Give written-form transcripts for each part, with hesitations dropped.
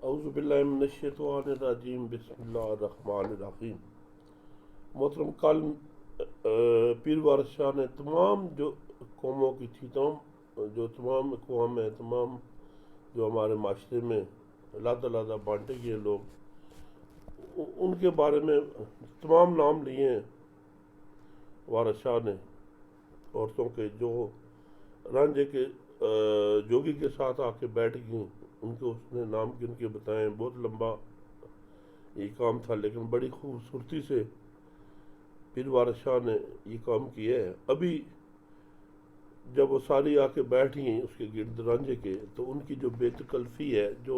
औज़ुबिल्लाहिमिनश्शैतानिर्रजीम बिस्मिल्लाहिर्रहमानिर्रहीम। मोहतरम, कल पीर वारिस शाह ने तमाम जो कौमों की थी, तमाम अक़वाम हैं, तमाम जो हमारे माशरे में अलग बांटे गए लोग, उनके बारे में तमाम नाम लिए हैं वारिस शाह ने। औरतों के जो रांझे के जोगी के साथ आके बैठ गई, उनको उसने नाम गिन के बताए। बहुत लंबा ये काम था, लेकिन बड़ी खूबसूरती से पीर वारिस शाह ने ये काम किया है। अभी जब वो सारी आके बैठी हैं उसके गिर्द रांझे के, तो उनकी जो बेतकल्फ़ी है, जो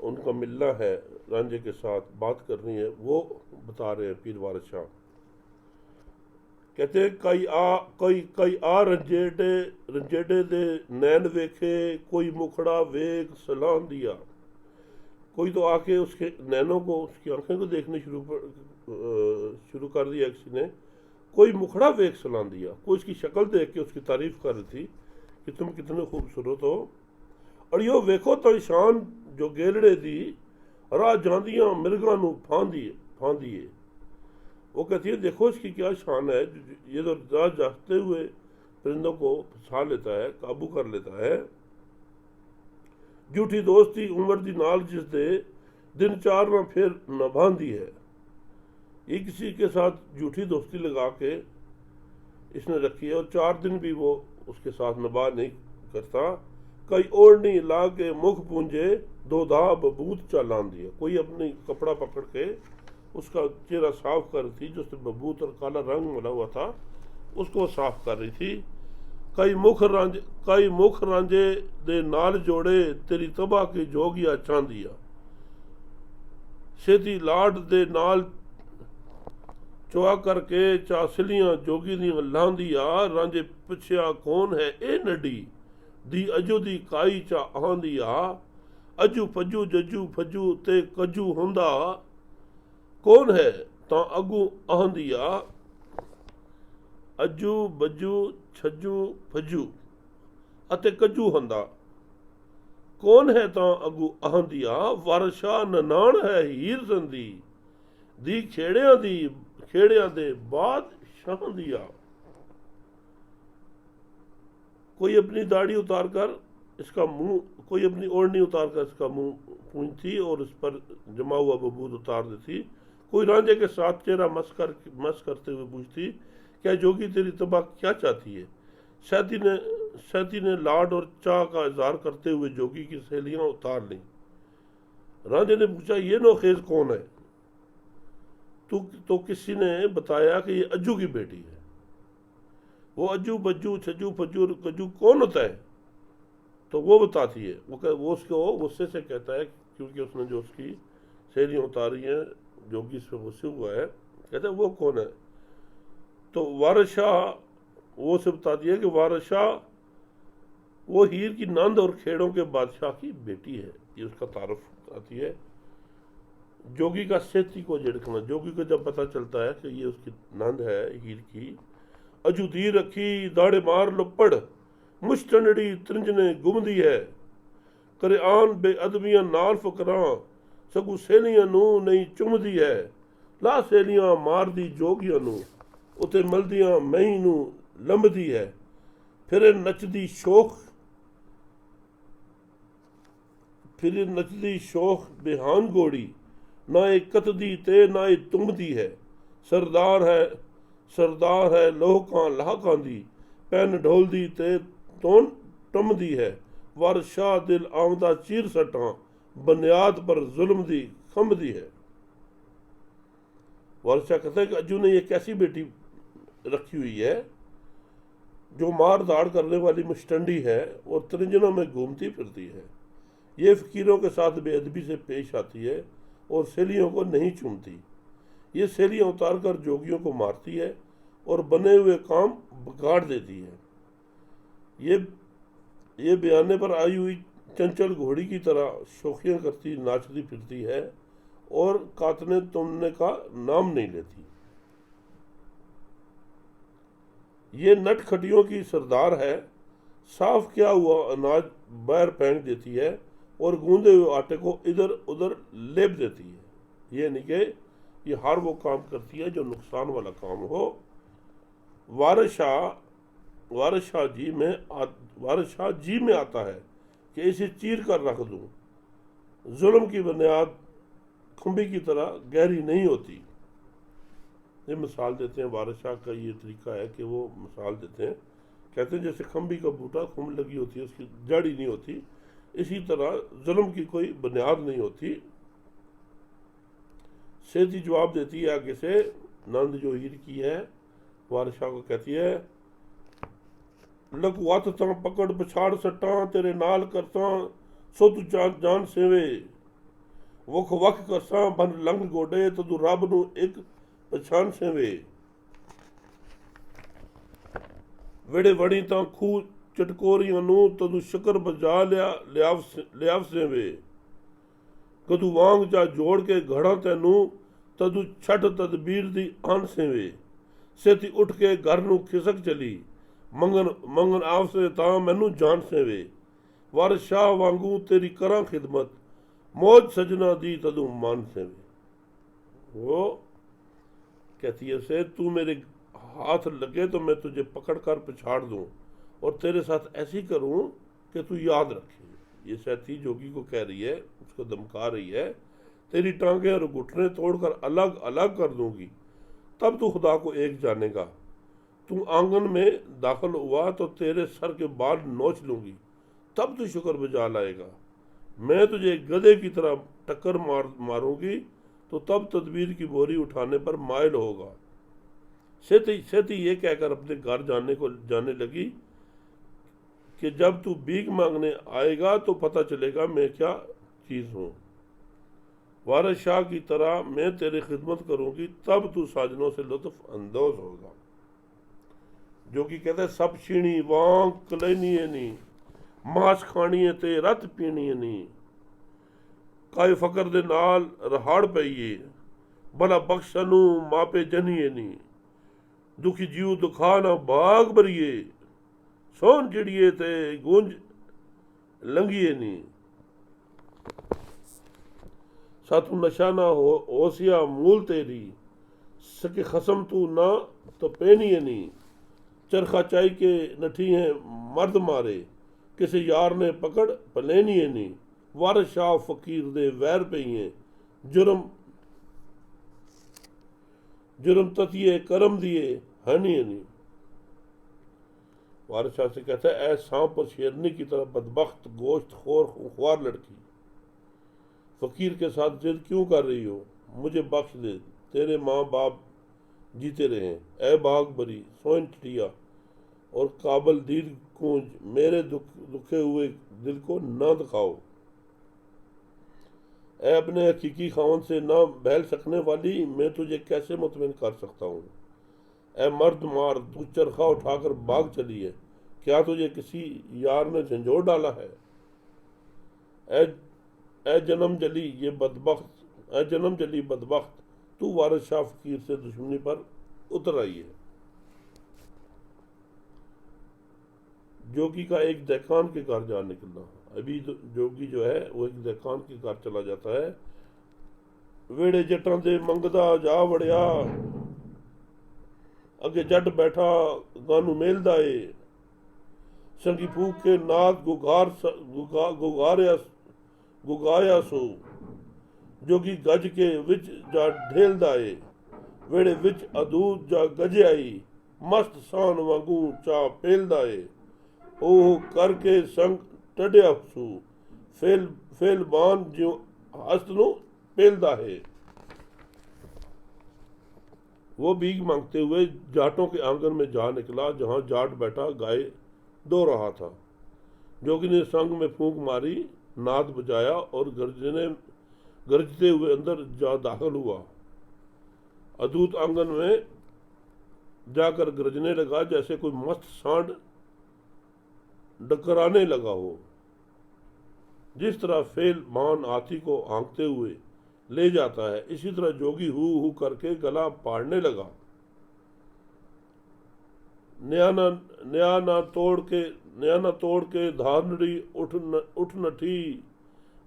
उनका मिलना है रांझे के साथ, बात करनी है, वो बता रहे हैं पीर वारिस शाह। कहते कई आ रंजेडे दे नैन वेखे, कोई मुखड़ा वेख सलाम दिया। कोई तो आके उसके नैनों को, उसकी आंखें को देखने शुरू कर दिया किसी ने। कोई मुखड़ा वेख सलाम दिया, कोई उसकी शक्ल देख के उसकी तारीफ कर रही थी कि तुम कितने खूबसूरत हो। और यो वेखो तो शान जो गेलड़े दी राह जांदियां मिर्गा नू फांदिए। वो कहती है देखो इसकी क्या शान है, ये तो राह जाते हुए परिंदों को फंसा लेता है, काबू कर लेता है। झूठी दोस्ती उम्र दी नाल जिस दे दिन चार ना फिर न बांधी है। ये किसी के साथ झूठी दोस्ती लगा के इसने रखी है, और 4 दिन भी वो उसके साथ निभा नहीं करता। कई ओढ़नी ला के मुख पूंजे, दो धा बबूत चालान दिया। कोई अपनी कपड़ा पकड़ के उसका चेहरा साफ कर रही थी, जो उसने बबूत और काला रंग मिला हुआ था उसको साफ कर रही थी। कई मुख रांझे दे नाल जोड़े, तेरी तबाह की जोगिया चांदिया। छेती लाड दे नाल चुआ करके चासलियां जोगी दियां लांदिया। रांझे पुछया कौन है ए नडी, दी अजू दी काई चा आंदिया। अजू पजू जजू फजू ते कजू हुंदा, कौन है तां अगू आंदिया। अजू बजू छजू फजू अते कजू हुंदा, कौन है तां अगू आंदिया। वारिस शाह ननान है हीर संदी, दी खेड़ियां दे बाद शाह दिया। कोई अपनी दाढ़ी उतार कर इसका मुंह, कोई अपनी ओढ़नी उतार कर इसका मुंह पूंछती और उस पर जमा हुआ बबूत उतार देती। कोई रांझे के साथ चेहरा मस करते हुए पूछती, क्या जोगी तेरी तबाह क्या चाहती है। सैती ने लाड और चाह का इजहार करते हुए जोगी की सहेलियां उतार ली। रांझे ने पूछा ये नौखेज कौन है। तो किसी ने बताया कि ये अज्जू की बेटी है। वो अज्जू बज्जू छज्जू फज्जू और कज्जू कौन होता है, तो वो बताती है। वो उसको गुस्से से कहता है, क्योंकि उसने जो उसकी सहेलियां उतारी हैं, जोगी इस पर गुस्से हुआ है, कहता है वो कौन है। तो वारिस शाह वो से बताती है कि वारिस शाह वो हीर की नंद और खेड़ों के बादशाह की बेटी है। ये उसका तारुफ आती है। जोगी का सेती को झिड़कना, जोगी को जब पता चलता है कि ये उसकी नंद है हीर की। अजुदी रखी दाड़े मार लपड़, मुश्तनड़ी त्रिंजने गुमदी है। करे आन बेअदबियां नाल फकरां, सगू सहेलियां नू नहीं चुमदी है। ला सहेलियां मार दी जोगियां नू, उते मलदियां मही नू लंबदी है। फिर नचदी शोख बेहान गोड़ी, ना ए कतदी ते ना ए तुम्बदी है। सरदार है लोह कां लाहकां दी, पैन ढोलदी ते तोन टमदी है। वारिस शाह दिल आमदा चीर सटां, बुनियाद पर जुल्म दी खंबदी है। वारिस शाह कहता है कि अज्जू ने ये कैसी बेटी रखी हुई है जो मार धाड़ करने वाली मुस्टंडी है और त्रिंजनों में घूमती फिरती है। ये फकीरों के साथ बेअदबी से पेश आती है और सहेलियों को नहीं चूमती। ये सहेलियां उतार कर जोगियों को मारती है और बने हुए काम बिगाड़ देती है। ये बयाने पर आई हुई चंचल घोड़ी की तरह शोखियां करती नाचती फिरती है और कातने तुमने का नाम नहीं लेती। ये नटखटियों की सरदार है, साफ किया हुआ अनाज बाहर फेंक देती है और गूंदे हुए आटे को इधर उधर लेप देती है। ये नहीं कि ये हर वो काम करती है जो नुकसान वाला काम हो। वारशाह जी में आता है कि इसे चीर कर रख दूं। जुल्म की बुनियाद खंबी की तरह गहरी नहीं होती। ये मिसाल देते हैं, वारशाह का ये तरीका है कि वो मिसाल देते हैं, कहते हैं जैसे खंबी का बूटा खुम्ब लगी होती है, उसकी जड़ ही नहीं होती, इसी तरह जुल्म की कोई बुनियाद नहीं होती। सेठी जवाब देती है आगे से, नंद जो हीर की है, वारशाह को कहती है, लकवात ता पकड़ पछाड़ सट्टा तेरे नाल करता सो तू जान सेवे वख वख करसा बन लंघ गोडे तू रब नू एक पछान सेवे वेड़े वड़ी ता खूह चटकोरियां नू तू शकर बजा लियाव सेवे कदू वांग जा जोड़ के घड़ा तैनू तू छठ तदबीर दी आन सेवे सेती उठ के घर नू खिसक चली मंगन आव से ता मैनू जान सेवे वारशाह वांगू तेरी करा खिदमत मौज सजना दी तदू मान सेवे। वो कहती है से तू मेरे हाथ लगे तो मैं तुझे पकड़ कर पछाड़ दूं और तेरे साथ ऐसी करूं कि तू याद रखे। ये सेठी जोगी को कह रही है, उसको धमका रही है, तेरी टांगे और घुटने तोड़कर अलग अलग कर दूंगी, तब तू खुदा को एक जानेगा। तू आंगन में दाखिल हुआ तो तेरे सर के बाल नोच लूंगी, तब तू शुक्र बजा लाएगा। मैं तुझे गधे की तरह टक्कर मारूंगी तो तब तदबीर की बोरी उठाने पर मायल होगा। सेठी ये कहकर अपने घर जाने लगी कि जब तू भीख मांगने आएगा तो पता चलेगा मैं क्या चीज हूं। वारिस शाह की तरह मैं तेरी खिदमत करूंगी, तब तू साजनों से लुत्फ अंदोज होगा। जो कि कहते हैं सब छीणी वांग कलैनी नी मास खानी ते रत पीनी नी काए फकर दे नाल रहाड़ पईए भला बख्शनू मापे जनीए नी दुखी जीव दुखा ना बाग भरिए सोन चिड़िए ते गुंज लंघिए नी सातू नशा ना होसिया मूल तेरी सके खसम तू ना तो पेनिए नी चरखा चाई के नठी है मर्द मारे किसी यार ने पकड़ पलेनिए नी वारिस शाह फकीर दे वैर पईए जुर्म ततिए करम दिए हनिए नी। वारिस शाह से कहता है, ऐ सांप और शेरनी की तरह बदबख्त गोश्त खोर खुआर लड़की, फकीर के साथ जिद क्यों कर रही हो? मुझे बख्श दे, तेरे माँ बाप जीते रहे। ऐ बाग बरी सोइन टिटिया और काबल दीद कूंज, मेरे दुखे हुए दिल को ना दिखाओ। ऐ अपने हकीकी खावन से ना बहल सकने वाली, मैं तुझे कैसे मुतमिन कर सकता हूँ। ऐ मर्द मार, तू चरखा उठाकर भाग चली है, क्या तुझे किसी यार ने झंझोर डाला है? ऐ जन्म जली बदबख्त, तू वारिस शाह फकीर से दुश्मनी पर उतर आई है। जोगी का एक दहकान के घर जा निकलना। अभी जोगी जो है वो एक दहकान के घर चला जाता है। वेड़े जटा दे मंगदा जा वड़िया अगे जट बैठा गानू मेलदा ए संगी फूक के नाक गुगाया सो जोगी गज के विच जा ढेलदा ए वेड़े विच अदूत जा गज आई मस्त सान वांगू चा पेलदा ए ओह करके संग टड्या सू फेल बान जो हस्त नु पेलदा है। वो भीख मांगते हुए जाटों के आंगन में जा निकला, जहां जाट बैठा गाय दो रहा था। जोगी ने संग में फूंक मारी, नाद बजाया और गरजते हुए अंदर जा दाखिल हुआ। अदूत आंगन में जाकर गरजने लगा जैसे कोई मस्त सांड डकराने लगा हो। जिस तरह फेल मान हाथी को आंकते हुए ले जाता है, इसी तरह जोगी हु करके गला पाड़ने लगा। नया ना तोड़ के धारनड़ी उठ नठी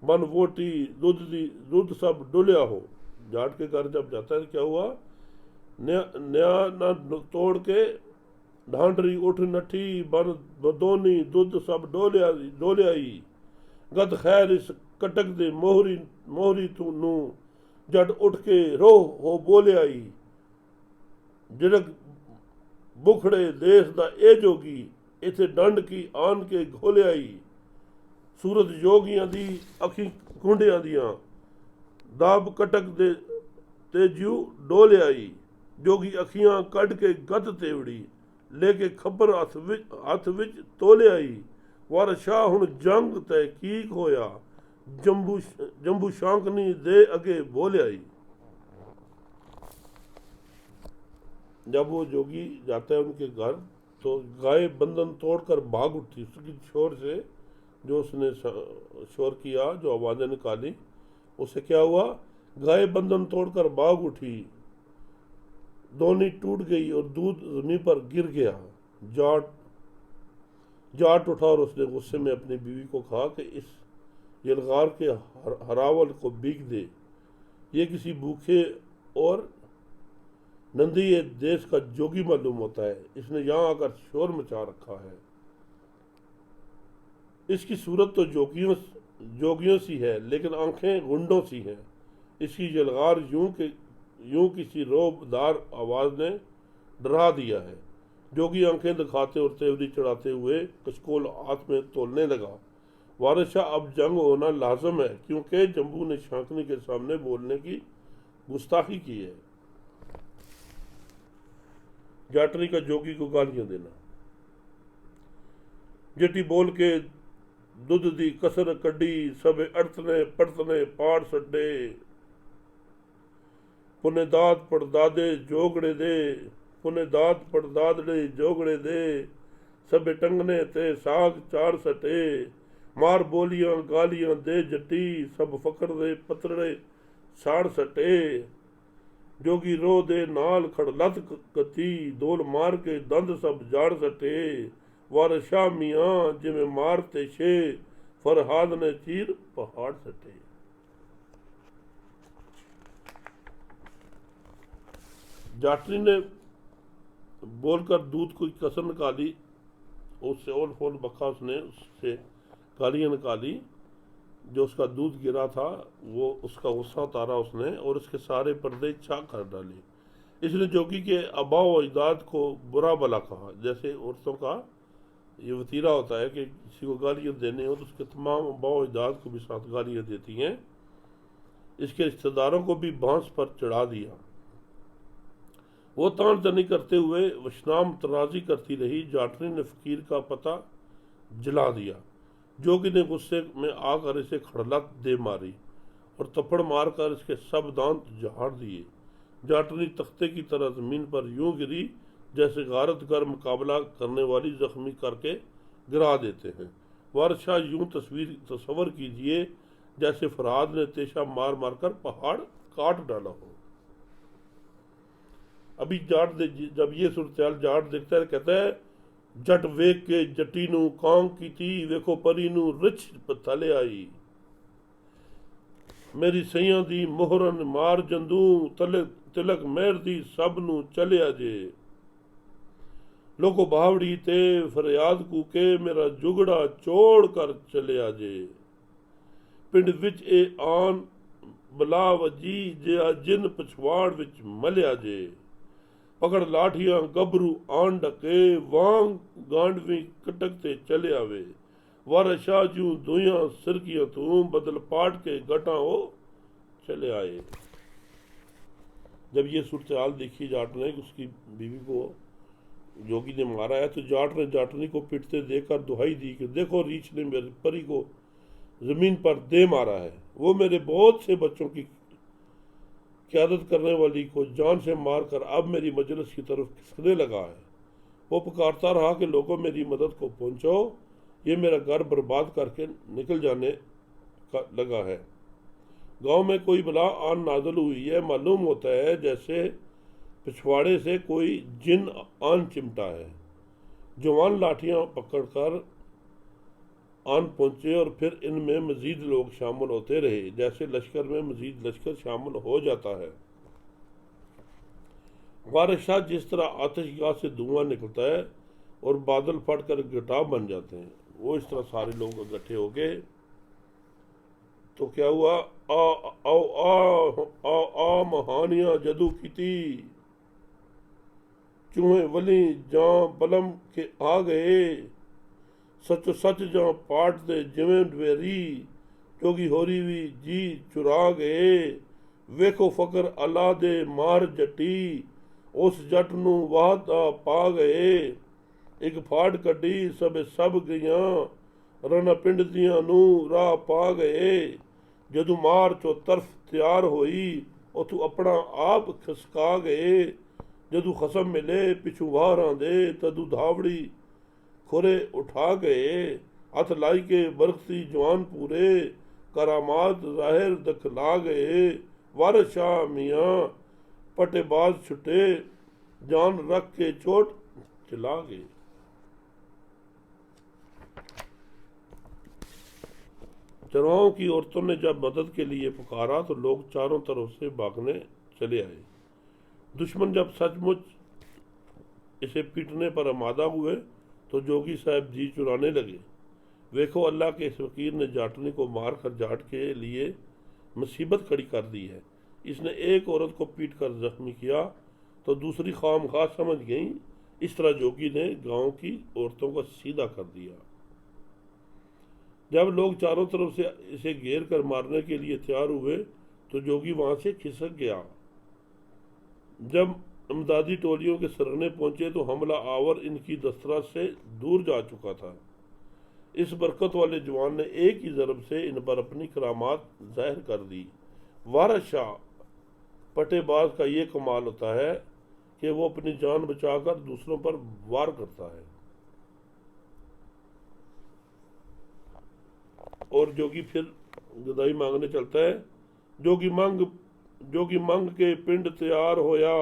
बन वोटी दूध सब डोलिया हो। जाट के घर जब जाता है तो क्या हुआ, नया न तोड़ के ढांडरी उठ नठी, बन बदोनी दूध सब डोलियाई, गद खैर इस कटक दे मोहरी तू नू, जट उठ के रो हो बोले आई, जिड़क बुखड़े देश दा ए जोगी, इथे डंड की आन के घोले आई, सूरत जोगियां दी अखी कुंडियां दियां, दाब कटक दे तेजू डोले आई, जोगी अखियां कट के गत तेवड़ी, लेके खबर हथ विच तोले आई, वार शाह हुण जंग तहकीक होया, जंबू शांकनी दे अगे बोले आई। जब वो जोगी जाता है उनके घर तो गाय बंधन तोड़कर भाग उठी, उसकी शोर से जो उसने शोर किया, जो आवाज़ें निकाली, उससे क्या हुआ, गाय बंधन तोड़कर भाग उठी, दोनी टूट गई और दूध जमीन पर गिर गया। जाट उठा और उसने गुस्से में अपनी बीवी को कहा कि इस यलगार के हरावल को बीक दे, ये किसी भूखे और नंदी देश का जोगी मालूम होता है, इसने यहाँ आकर शोर मचा रखा है, इसकी सूरत तो जोगियों सी है लेकिन आंखें गुंडों सी हैं, इसकी यलगार यूं किसी रोबदार आवाज ने डरा दिया है। जोगी आंखें दिखाते और तेवरी चढ़ाते हुए कचकोल हाथ में तोलने लगा। वारिस शाह अब जंग होना लाजम है क्योंकि जम्बू ने शांकनी के सामने बोलने की गुस्ताखी की है। जाटरी का जोगी को गालियां देना। जेटी बोल के दुध दी कसर कड्डी, सब अड़तने पड़तने पाड़ सड्डे, पुने दाद पड़दादे जोगड़े दे, पुने दाद पड़दादे जोगड़े दे, सब टंगने ते साग चार सटे, मार बोलियां गालियां दे जट्टी, सब फकड़ दे पतड़े साड़ सटे, जोगी रो दे नाल खड़लत कती, दोल मार के दंद सब जाड़ सटे, वार शाह मियाँ जिमें मारते छे, फरहाद ने चीर पहाड़ सटे। जाटरी ने बोलकर दूध को कसर निकाली, उससे और फोल बखा, उसने उससे गालियाँ निकाली, जो उसका दूध गिरा था वो उसका गुस्सा उतारा उसने और उसके सारे पर्दे चाक कर डाले। इसने जोगी के आबा व अजदाद को बुरा भला कहा। जैसे औरतों का ये वतीरा होता है कि किसी को गालियाँ देने हो तो उसके तमाम आबा व अजदाद को भी साथ गालियाँ देती हैं। इसके रिश्तेदारों को भी बांस पर चढ़ा दिया। वो तान तनी करते हुए वशनाम तराजी करती रही। जाटरी ने फकीर का पता जला दिया। जोगी ने गुस्से में आकर इसे खड़लत दे मारी और थप्पड़ मारकर इसके सब दांत झाड़ दिए। जाटरी तख्ते की तरह जमीन पर यूं गिरी जैसे गारत कर मुकाबला करने वाली जख्मी करके गिरा देते हैं। वारशाह यूं तस्वर कीजिए जैसे फरहाद ने तेशा मार मार कर पहाड़ काट डाला हो। अभी जब ये सूरत जाट देखता है, कहता है, जट वेख के जटी नू कांग कीती, वेखो परी नू रिछ थले आई, मेरी सैयां दी मोहरन मार जंदू, तिलक मेहर दी सब नू चलिया जे, लोको बावड़ी ते फरियाद कूके, मेरा जुगड़ा चोड़ कर चलिया जे, पिंड विच ए आन बला वजी, जे जिन पछवाड़ विच मलिया जे, पकड़ लाठियां गबरू आन डके, वांग गांडवी कटकते चले आवे, वार शाह जू दुया सिरकियां तू, बदल पाट के गटा हो चले आए। जब ये सूरत हाल देखी जाट ने कि उसकी बीवी को जोगी ने मारा है, तो जाट ने जाटनी को पिटते देखकर दुहाई दी कि देखो रीछ ने मेरी परी को जमीन पर दे मारा है, वो मेरे बहुत से बच्चों की क़यादत करने वाली को जान से मारकर अब मेरी मजलिस की तरफ खिसकने लगा है। वो पुकारता रहा कि लोगों मेरी मदद को पहुंचो, ये मेरा घर बर्बाद करके निकल जाने लगा है। गांव में कोई बला आन नाजल हुई है, मालूम होता है जैसे पिछवाड़े से कोई जिन आन चिमटा है। जवान लाठियां पकड़कर आन पहुंचे और फिर इनमें मजीद लोग शामिल होते रहे, जैसे लश्कर में मजीद लश्कर शामिल हो जाता है। वारिस शाह जिस तरह आतिशगाह से धुआं निकलता है और बादल फट कर घटाव बन जाते हैं, वो इस तरह सारे लोग इकट्ठे हो गए। तो क्या हुआ, आ आ आ आ आ महानिया जदू की चूहे वली जां बलम के आ गए, सचो सच जां पाट दे जिवें डवेरी, जोगी होरी भी जी चुरा गए, वेखो फकर अला दे मार जटी, उस जट नू वाहता पा गए, एक फाड़ कड्डी सब सब गईयां, रना पिंड दियां नू राह पा गए, जदू मार चो तरफ तैयार होई, उथू अपना आप खसका गए, जदू खसम मिले पिछू वाहरां दे, तदू धावड़ी खुरे उठा गए, हथ लाई के बरकती जवान पूरे, करामात जाहिर दखला गए, वारिस शाह मियाँ पटेबाज छुटे, जान रख के चोट चला गए। चरवाहों की औरतों ने जब मदद के लिए पुकारा तो लोग चारों तरफ से भागने चले आए। दुश्मन जब सचमुच इसे पीटने पर आमादा हुए तो जोगी साहब जी चुराने लगे। देखो अल्लाह के इस फकीर ने जाटनी को मार कर जाट के लिए मुसीबत खड़ी कर दी है। इसने एक औरत को पीट कर जख्मी किया तो दूसरी खाम खा समझ गई। इस तरह जोगी ने गांव की औरतों को सीधा कर दिया। जब लोग चारों तरफ से इसे घेर कर मारने के लिए तैयार हुए तो जोगी वहां से खिसक गया। जब इमदादी टोलियों के सरगने पहुंचे तो हमला आवर इनकी दस्तरस से दूर जा चुका था। इस बरकत वाले जवान ने एक ही ज़रब से इन पर अपनी करामात जाहिर कर दी। वारिस शाह पटेबाज का ये कमाल होता है कि वो अपनी जान बचाकर दूसरों पर वार करता है। और जोगी फिर गदाई मांगने चलता है। जोगी मंग के पिंड तैयार होया,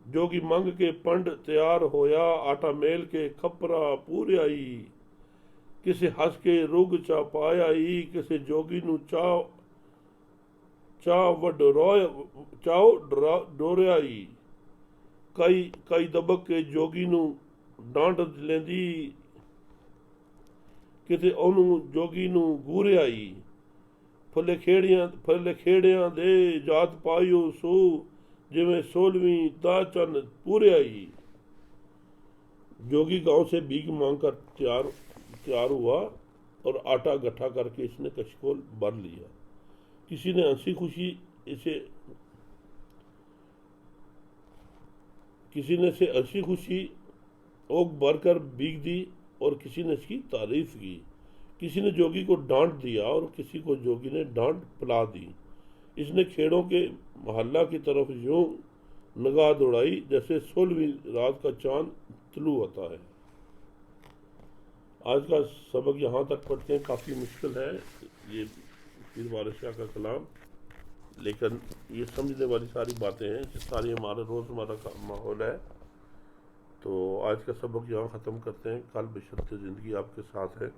जोगी मंग के पंड तैयार होया, आटा मेल के खपरा पूरे आई, किसे हंस के रुग चा पायाई, किसे जोगी नू चाओ डोरियाई, कई दबक के जोगी नू डांट लेंदी, किते ओनू जोगी नू घूरे आई, फले खेड़ियां दे जात पाइयो सू, जिमें 16वीं दा चन पूरे आई। जोगी गांव से भीख मांग कर तैयार हुआ और आटा गट्ठा करके इसने कशकोल भर लिया। किसी ने हंसी खुशी ओक भर कर भीख दी और किसी ने इसकी तारीफ की। किसी ने जोगी को डांट दिया और किसी को जोगी ने डांट पिला दी। इसने खेड़ों के मोहल्ला की तरफ यूं निगाह दौड़ाई जैसे 16वीं रात का चांद तुलू होता है। आज का सबक यहाँ तक पढ़ते हैं, काफ़ी मुश्किल है ये पीर वारिस शाह का कलाम, लेकिन ये समझने वाली सारी बातें हैं, सारी हमारा रोज़मर्रा का माहौल है। तो आज का सबक यहाँ ख़त्म करते हैं। कल बशर्ते ज़िंदगी आपके साथ है।